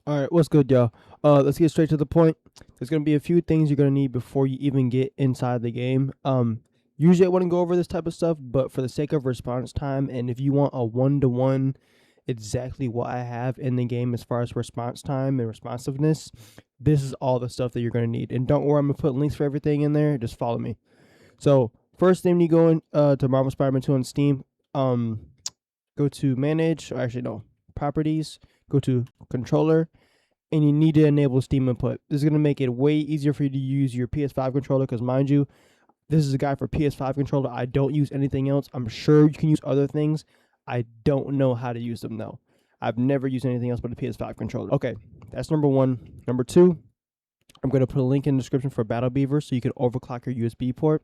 All right, what's good, y'all? Let's get straight to the point. There's gonna be a few things you're gonna need before you even get inside the game. Usually I wouldn't go over this type of stuff, but for the sake of response time, and if you want a one-to-one, exactly what I have in the game as far as response time and responsiveness, this is all the stuff that you're gonna need. And don't worry, I'm gonna put links for everything in there. Just follow me. So first thing, when you go in to Marvel Spider-Man 2 on Steam, go to Manage, or actually no, Properties. Go to Controller, and you need to enable Steam Input. This is going to make it way easier for you to use your PS5 controller, because mind you, this is a guide for PS5 controller. I don't use anything else. I'm sure you can use other things. I don't know how to use them though. I've never used anything else but a PS5 controller. Okay, that's number one. Number two, I'm going to put a link in the description for Battle Beaver so you can overclock your USB port.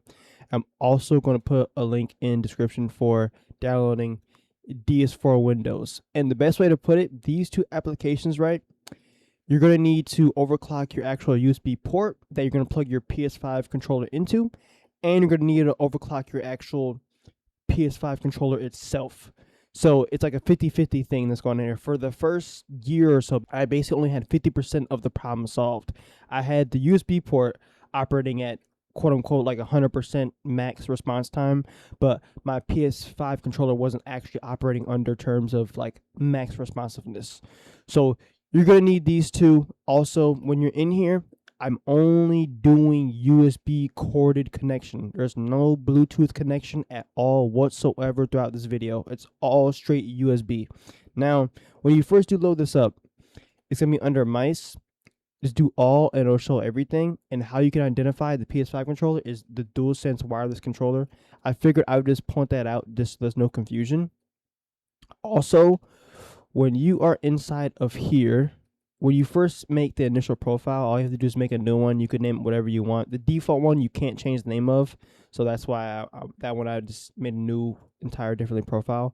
I'm also going to put a link in description for downloading DS4 Windows. And the best way to put it, these two applications, right? You're going to need to overclock your actual USB port that you're going to plug your PS5 controller into, and you're going to need to overclock your actual PS5 controller itself. So it's like a 50-50 thing that's going on here. For the first year or so, I basically only had 50% of the problem solved. I had the USB port operating at quote unquote like 100% max response time, but my PS5 controller wasn't actually operating under terms of like max responsiveness. So you're going to need these two. Also, when you're in here, I'm only doing USB corded connection. There's no Bluetooth connection at all whatsoever throughout this video. It's all straight USB. Now, when you first do load this up, it's going to be under mice. Just do all and it'll show everything. And how you can identify the PS5 controller is the DualSense wireless controller. I figured I would just point that out just so there's no confusion. Also, when you are inside of here, when you first make the initial profile, all you have to do is make a new one. You can name it whatever you want. The default one you can't change the name of, so that's why that one I just made a new entire different profile.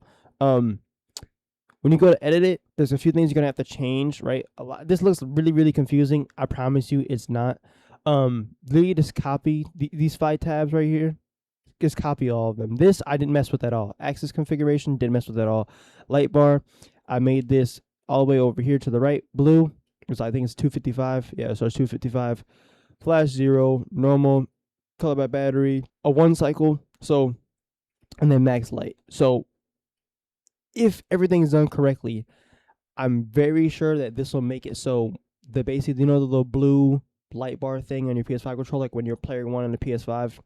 When you go to edit it, there's a few things you're gonna have to change, right? This looks really confusing. I promise you, it's not. Literally just copy these 5 tabs right here. Just copy all of them. This I didn't mess with at all. Axis configuration didn't mess with at all. Light bar, I made this all the way over here to the right, blue. So I think it's 255. Yeah, so it's 255. Flash 0, normal, color by battery, a 1 cycle. So, and then max light. So if everything's done correctly, I'm very sure that this will make it so the basically, the little blue light bar thing on your PS5 controller, like when you're player 1 on the PS5,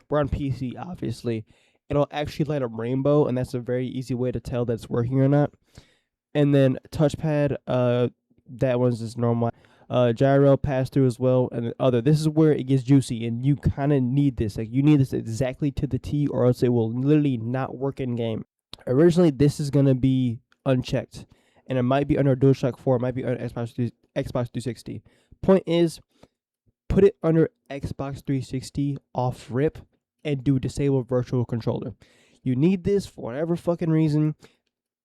we're on PC obviously, it'll actually light up rainbow, and that's a very easy way to tell that it's working or not. And then touchpad, that one's just normal. Gyro pass through as well, and the other. This is where it gets juicy, and you kind of need this. Like, you need this exactly to the T, or else it will literally not work in game. Originally, this is gonna be unchecked, and it might be under DualShock 4, it might be under Xbox 360. Point is, put it under Xbox 360 off rip, and do disable virtual controller. You need this for whatever fucking reason.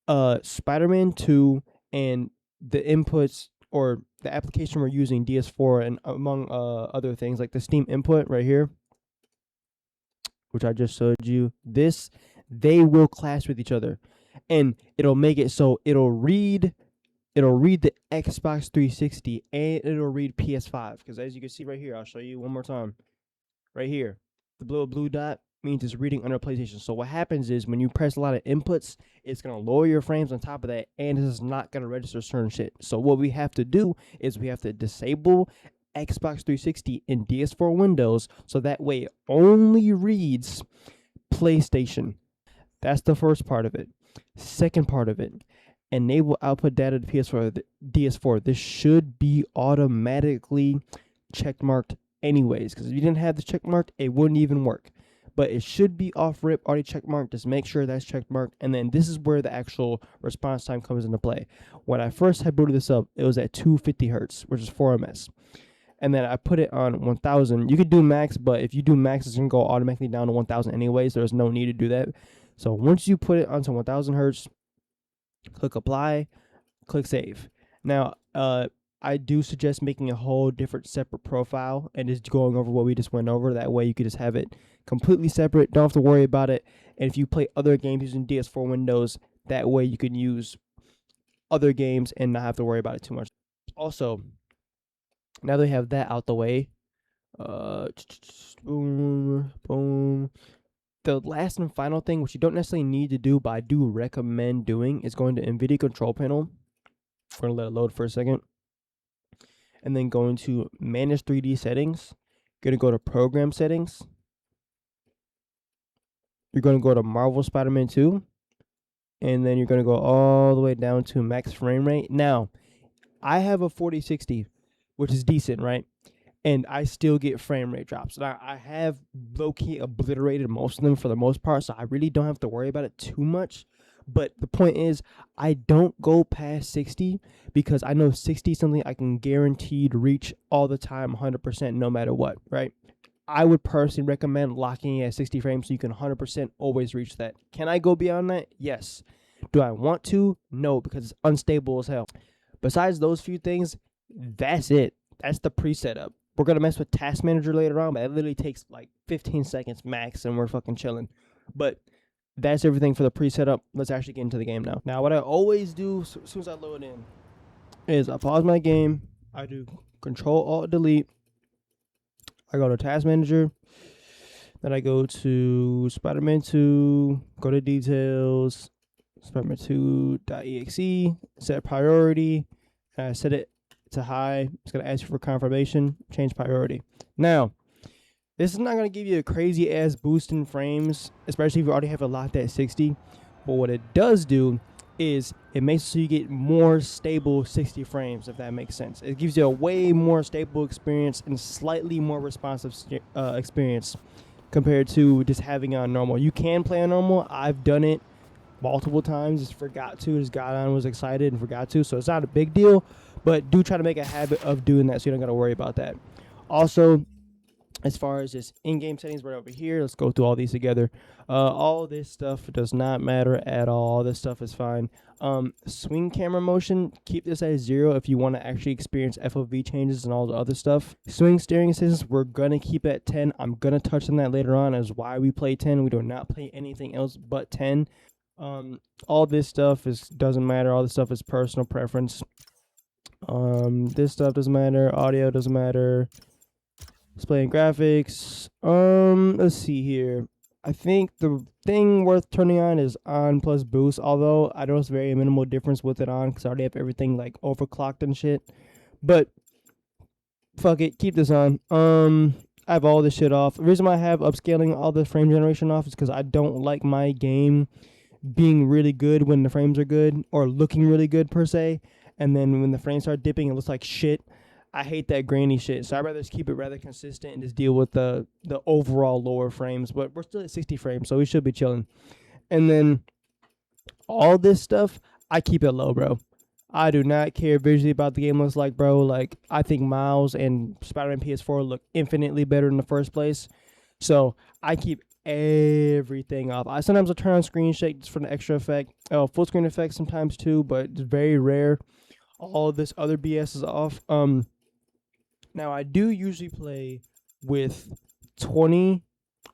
Spider-Man 2 and the inputs or the application we're using, DS4, and among other things like the Steam input right here, which I just showed you, they will clash with each other, and it'll make it so it'll read the Xbox 360 and it'll read PS5, because as you can see right here, I'll show you one more time. Right here, the blue dot means it's reading under PlayStation. So what happens is when you press a lot of inputs, it's going to lower your frames on top of that, and this is not going to register certain shit. So what we have to do is we have to disable Xbox 360 in DS4 Windows, so that way it only reads PlayStation. That's the first part of it. Second part of it, enable output data to DS4. This should be automatically checkmarked anyways, because if you didn't have this checkmarked, it wouldn't even work. But it should be off rip, already checkmarked. Just make sure that's checkmarked. And then this is where the actual response time comes into play. When I first had booted this up, it was at 250 hertz, which is 4 ms. And then I put it on 1000. You could do max, but if you do max, it's going to go automatically down to 1000 anyways. There's no need to do that. So once you put it onto 1000 hertz, click apply, click save. Now, I do suggest making a whole different separate profile and just going over what we just went over. That way you could just have it completely separate. Don't have to worry about it. And if you play other games using DS4 Windows, that way you can use other games and not have to worry about it too much. Also, now that we have that out the way, boom, boom. The last and final thing, which you don't necessarily need to do, but I do recommend doing, is going to NVIDIA Control Panel. We're going to let it load for a second. And then going to Manage 3D Settings. You're going to go to Program Settings. You're going to go to Marvel Spider-Man 2. And then you're going to go all the way down to max frame rate. Now, I have a 4060, which is decent, right? And I still get frame rate drops. And I have low-key obliterated most of them for the most part, so I really don't have to worry about it too much. But the point is, I don't go past 60 because I know 60 is something I can guaranteed reach all the time, 100%, no matter what, right? I would personally recommend locking it at 60 frames so you can 100% always reach that. Can I go beyond that? Yes. Do I want to? No, because it's unstable as hell. Besides those few things, that's it. That's the pre-setup. We're going to mess with Task Manager later on, but it literally takes like 15 seconds max, and we're fucking chilling. But that's everything for the pre-setup. Let's actually get into the game now. Now, what I always do as soon as I load in is I pause my game. I do Control-Alt-Delete. I go to Task Manager. Then I go to Spider-Man 2, go to Details, Spider-Man2.exe, set priority, and I set it to high. It's going to ask you for confirmation, change priority. Now, this is not going to give you a crazy ass boost in frames, especially if you already have it locked at 60. But what it does do is it makes it so you get more stable 60 frames, if that makes sense. It gives you a way more stable experience and slightly more responsive experience compared to just having it on normal. You can play on normal. I've done it multiple times, just forgot to, just got on, was excited and forgot to, so it's not a big deal, but do try to make a habit of doing that so you don't got to worry about that. Also, as far as just in-game settings right over here, let's go through all these together. All this stuff does not matter at all. This stuff is fine. Swing camera motion, keep this at 0 if you want to actually experience F.O.V changes and all the other stuff. Swing steering assistance, we're going to keep at 10. I'm going to touch on that later on as why we play 10. We do not play anything else but 10. All this stuff doesn't matter. All this stuff is personal preference. This stuff doesn't matter. Audio doesn't matter. Display and graphics. Let's see here. I think the thing worth turning on is on plus boost, although I notice very minimal difference with it on because I already have everything like overclocked and shit. But fuck it, keep this on. I have all this shit off. The reason why I have upscaling all the frame generation off is because I don't like my game being really good when the frames are good, or looking really good per se, and then when the frames start dipping, it looks like shit. I hate that grainy shit, so I'd rather just keep it rather consistent and just deal with the overall lower frames. But we're still at 60 frames, so we should be chilling. And then all this stuff, I keep it low, bro. I do not care visually about the game looks like, bro. Like, I think Miles and Spider-Man PS4 look infinitely better in the first place, so I keep everything off. I sometimes will turn on screen shake just for the extra effect. Full screen effect sometimes too, but it's very rare. All of this other BS is off. Now I do usually play with 20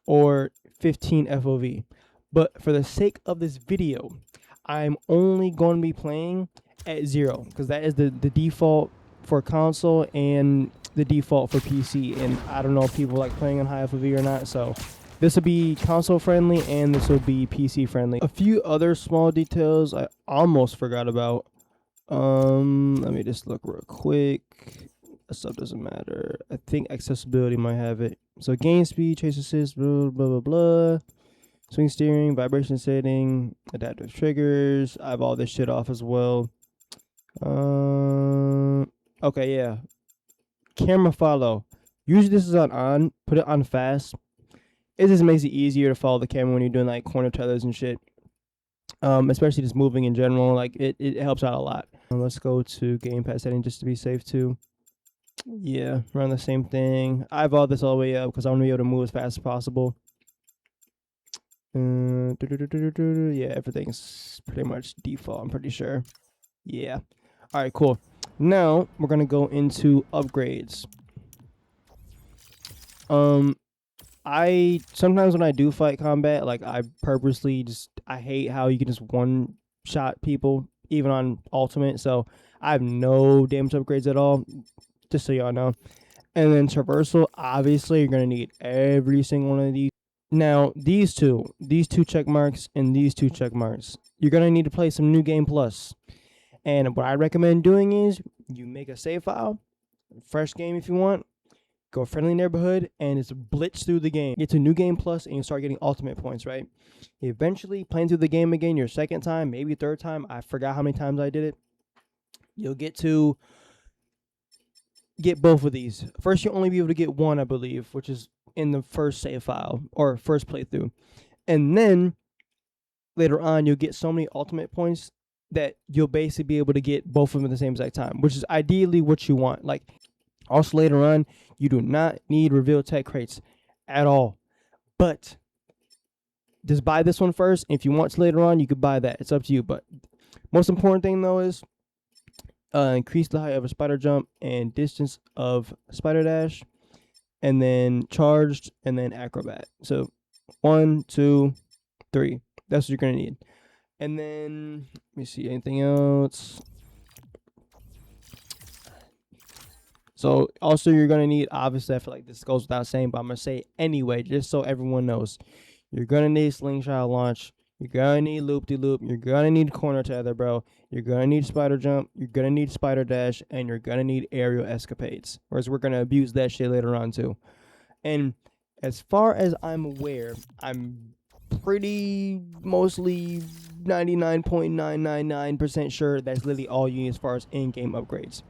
or 15 F.O.V, but for the sake of this video, I'm only going to be playing at 0 because that is the default for console and the default for PC. And I don't know if people like playing on high F.O.V or not, so this will be console friendly and this will be PC friendly. A few other small details I almost forgot about. Let me just look real quick. That stuff doesn't matter. I think accessibility might have it. So game speed, chase assist, blah, blah, blah, blah. Swing steering, vibration setting, adaptive triggers. I have all this shit off as well. Okay, yeah. Camera follow. Usually this is on. Put it on fast. It just makes it easier to follow the camera when you're doing like corner tethers and shit. Especially just moving in general. Like it helps out a lot. Let's go to gamepad setting just to be safe too. Yeah, run the same thing. I have all this all the way up because I want to be able to move as fast as possible. Yeah, everything's pretty much default, I'm pretty sure. Yeah. All right, cool. Now we're gonna go into upgrades. I sometimes when I do fight combat, like I purposely I hate how you can just one shot people even on ultimate. So I have no damage upgrades at all, just so y'all know. And then traversal, obviously, you're going to need every single one of these. Now, these two check marks and these two check marks, you're going to need to play some New Game Plus. And what I recommend doing is you make a save file, fresh game if you want, go friendly neighborhood, and it's blitz through the game. Get to New Game Plus, and you start getting ultimate points, right? Eventually, playing through the game again, your second time, maybe third time, I forgot how many times I did it, you'll get to get both of these. First, you'll only be able to get one, I believe, which is in the first save file or first playthrough. And then later on, you'll get so many ultimate points that you'll basically be able to get both of them at the same exact time, which is ideally what you want. Like, also later on, you do not need reveal tech crates at all. But just buy this one first. If you want to later on, you could buy that. It's up to you. But most important thing, though, is increase the height of a spider jump and distance of spider dash, and then charged, and then acrobat. So 1, 2, 3. That's what you're going to need. And then, let me see, anything else? So also you're going to need, obviously I feel like this goes without saying, but I'm going to say anyway, just so everyone knows. You're going to need slingshot launch. You're going to need loop-de-loop. You're going to need corner tether, bro. You're going to need spider jump. You're going to need spider dash. And you're going to need aerial escapades. Whereas we're going to abuse that shit later on too. And as far as I'm aware, I'm pretty mostly 99.999% sure that's literally all you need as far as in-game upgrades.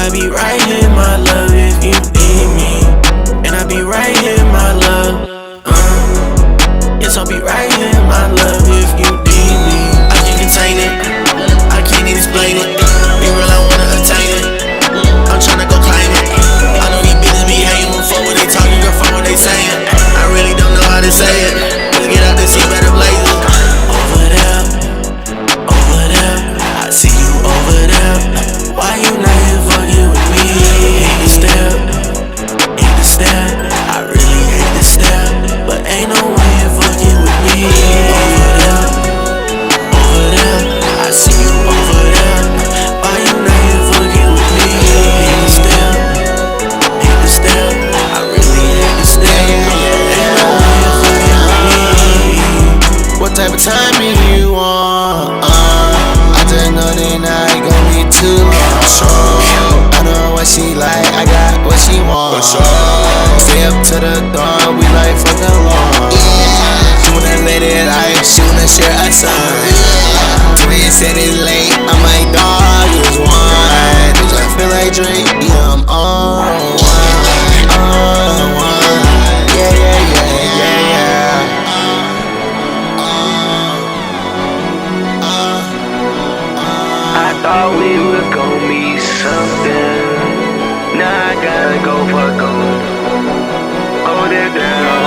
I be right here, my love, if you need me. And I be right here, my love. Yes, I'll be right here, my love, if you need me. I can't contain it, I can't even explain it. Be real, I wanna attain it. I'm tryna go claim it. I know these bitches be hating on fuck what they talking, girl, fuck what they saying. I really don't know how to say it. Let's get out this heat, better blaze it. Over there, I see you over there. Why you not here fucking with me? Hate to step, I really hate to step, but ain't no way you're fucking with me. Over there, I see you over there. Why you not here fucking with me? Hate to step, I really hate to step, ain't no way you're fucking with me. What type of timing you want? I just know that I gon' be too long. I know what she like, I got what she want. Stay up to the dawn, we like fucking long. She wanna let it out, she wanna share a son. Twin said it's late, I'm like, dog, it's one. Bitch, I feel like Drake, yeah, I'm on one. Yeah. I thought we was gon' be something. Now I gotta go fuck on. Hold it down.